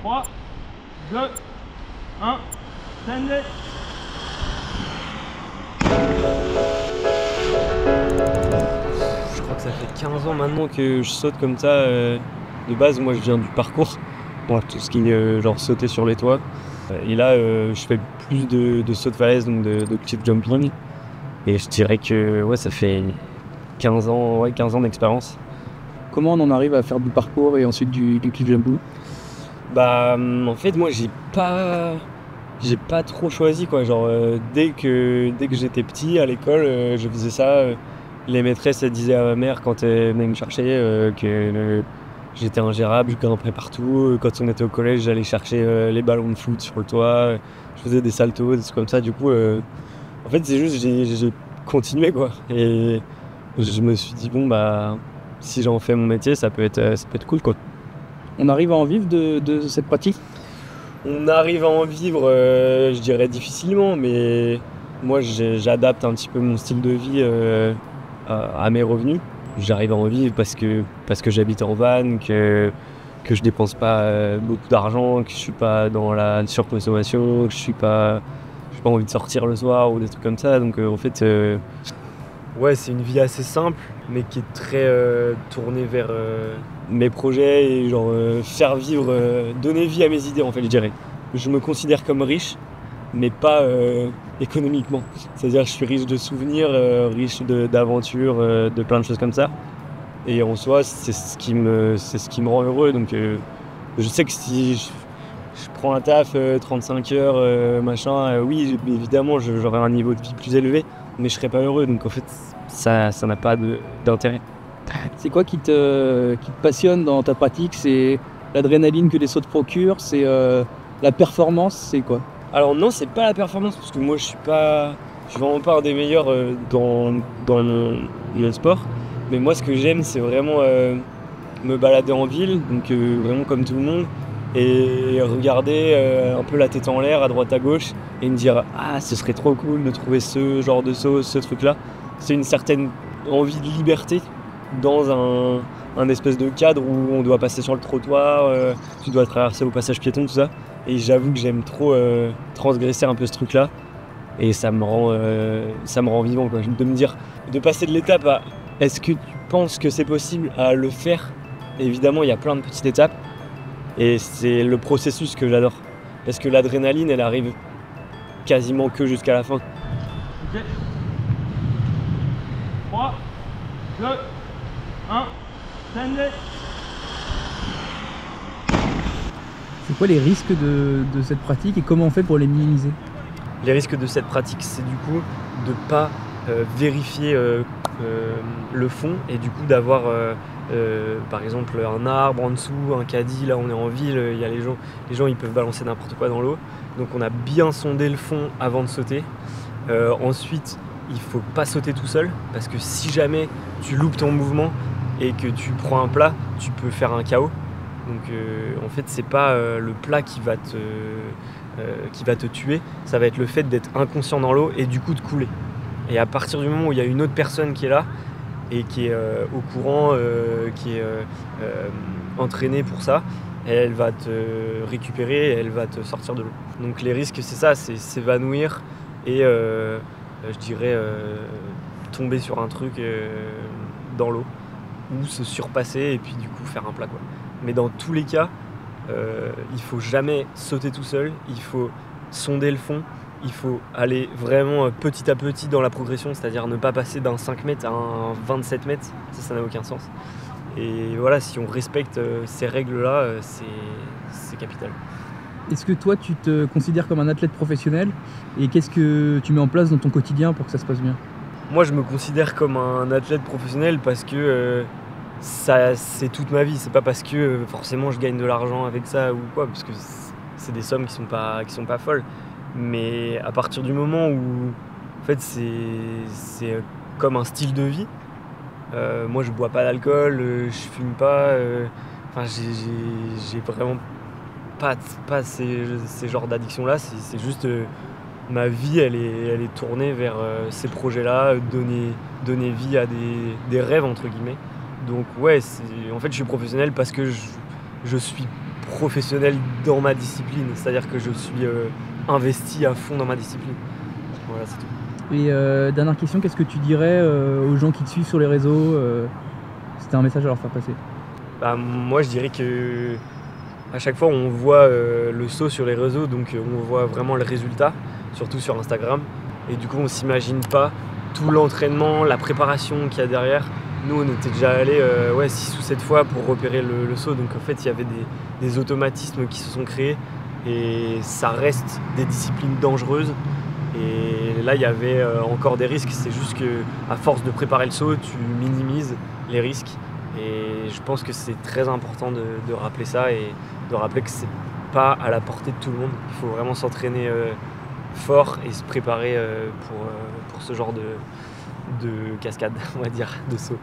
3, 2, 1, stand. Je crois que ça fait 15 ans maintenant que je saute comme ça. De base, moi je viens du parcours, bon, tout ce qui est genre sauter sur les toits. Et là, je fais plus de saut de falaise, donc de cliff jumping. Et je dirais que ouais, ça fait 15 ans, ouais, 15 ans d'expérience. Comment on en arrive à faire du parcours et ensuite du cliff jumping? Bah, en fait, moi j'ai pas trop choisi quoi. Genre, dès que j'étais petit à l'école, je faisais ça. Les maîtresses elles disaient à ma mère quand elle venait me chercher que j'étais ingérable, je grimpais partout. Quand on était au collège, j'allais chercher les ballons de foot sur le toit. Je faisais des saltos, des trucs comme ça. Du coup, en fait, c'est juste j'ai continué quoi. Et je me suis dit bon bah si j'en fais mon métier, ça peut être cool quoi. On arrive à en vivre de cette pratique? On arrive à en vivre, je dirais difficilement, mais moi j'adapte un petit peu mon style de vie à mes revenus. J'arrive à en vivre parce que j'habite en van, que je dépense pas beaucoup d'argent, que je suis pas dans la surconsommation, que j'ai pas envie de sortir le soir ou des trucs comme ça. Donc en fait, ouais, c'est une vie assez simple, mais qui est très tournée vers mes projets et genre faire vivre, donner vie à mes idées en fait, je dirais. Je me considère comme riche, mais pas économiquement. C'est-à-dire que je suis riche de souvenirs, riche d'aventures, de plein de choses comme ça. Et en soi, c'est ce qui me rend heureux. Donc je sais que si je prends un taf 35 heures, machin, oui, évidemment, j'aurai un niveau de vie plus élevé, mais je serai pas heureux. Donc en fait, ça n'a pas d'intérêt. C'est quoi qui te passionne dans ta pratique? C'est l'adrénaline que les sauts te procurent? C'est la performance? C'est quoi? Alors non, c'est pas la performance, parce que moi je suis vraiment pas un des meilleurs dans le sport. Mais moi ce que j'aime, c'est vraiment me balader en ville, donc vraiment comme tout le monde, et regarder un peu la tête en l'air à droite à gauche et me dire ah, ce serait trop cool de trouver ce genre de saut, ce truc là. C'est une certaine envie de liberté dans un espèce de cadre où on doit passer sur le trottoir, tu dois traverser au passage piéton, tout ça. Et j'avoue que j'aime trop transgresser un peu ce truc-là. Et ça me rend vivant, quoi. De me dire, de passer de l'étape à est-ce que tu penses que c'est possible à le faire? Évidemment, il y a plein de petites étapes. Et c'est le processus que j'adore. Parce que l'adrénaline, elle arrive quasiment que jusqu'à la fin. Ok. 3, 2, 1, stand. C'est quoi les risques de cette pratique et comment on fait pour les minimiser? Les risques de cette pratique, c'est du coup de ne pas vérifier le fond et du coup d'avoir par exemple un arbre en dessous, un caddie. Là on est en ville, il y a les gens ils peuvent balancer n'importe quoi dans l'eau. Donc on a bien sondé le fond avant de sauter. Ensuite, il faut pas sauter tout seul parce que si jamais tu loupes ton mouvement et que tu prends un plat, tu peux faire un KO. Donc en fait c'est pas le plat qui va te tuer, ça va être le fait d'être inconscient dans l'eau et du coup de couler. Et à partir du moment où il y a une autre personne qui est là et qui est au courant, qui est entraînée pour ça, elle va te récupérer et elle va te sortir de l'eau. Donc les risques c'est ça, c'est s'évanouir et je dirais tomber sur un truc dans l'eau ou se surpasser et puis du coup faire un plat quoi. Mais dans tous les cas, il faut jamais sauter tout seul, il faut sonder le fond, il faut aller vraiment petit à petit dans la progression, c'est-à-dire ne pas passer d'un 5 mètres à un 27 mètres, ça n'a aucun sens. Et voilà, si on respecte ces règles-là, c'est capital. Est-ce que toi tu te considères comme un athlète professionnel et qu'est-ce que tu mets en place dans ton quotidien pour que ça se passe bien? Moi je me considère comme un athlète professionnel parce que ça c'est toute ma vie, c'est pas parce que forcément je gagne de l'argent avec ça ou quoi, parce que c'est des sommes qui sont pas folles. Mais à partir du moment où en fait c'est comme un style de vie, moi je bois pas d'alcool, je fume pas, enfin j'ai vraiment pas ces genres d'addiction là, c'est juste ma vie elle est tournée vers ces projets là, donner vie à des rêves entre guillemets. Donc ouais, en fait je suis professionnel parce que je suis professionnel dans ma discipline, c'est-à-dire que je suis investi à fond dans ma discipline. Voilà, c'est tout. Et dernière question, qu'est-ce que tu dirais aux gens qui te suivent sur les réseaux C'était un message à leur faire passer. Bah, moi je dirais que à chaque fois on voit le saut sur les réseaux, donc on voit vraiment le résultat, surtout sur Instagram, et du coup on s'imagine pas tout l'entraînement, la préparation qu'il y a derrière. Nous on était déjà allés 6 ou 7 fois pour repérer le saut, donc en fait il y avait des automatismes qui se sont créés et ça reste des disciplines dangereuses. Et là il y avait encore des risques, c'est juste qu'à force de préparer le saut tu minimises les risques. Et je pense que c'est très important de rappeler ça et de rappeler que c'est pas à la portée de tout le monde. Il faut vraiment s'entraîner fort et se préparer pour ce genre de cascade, on va dire, de saut.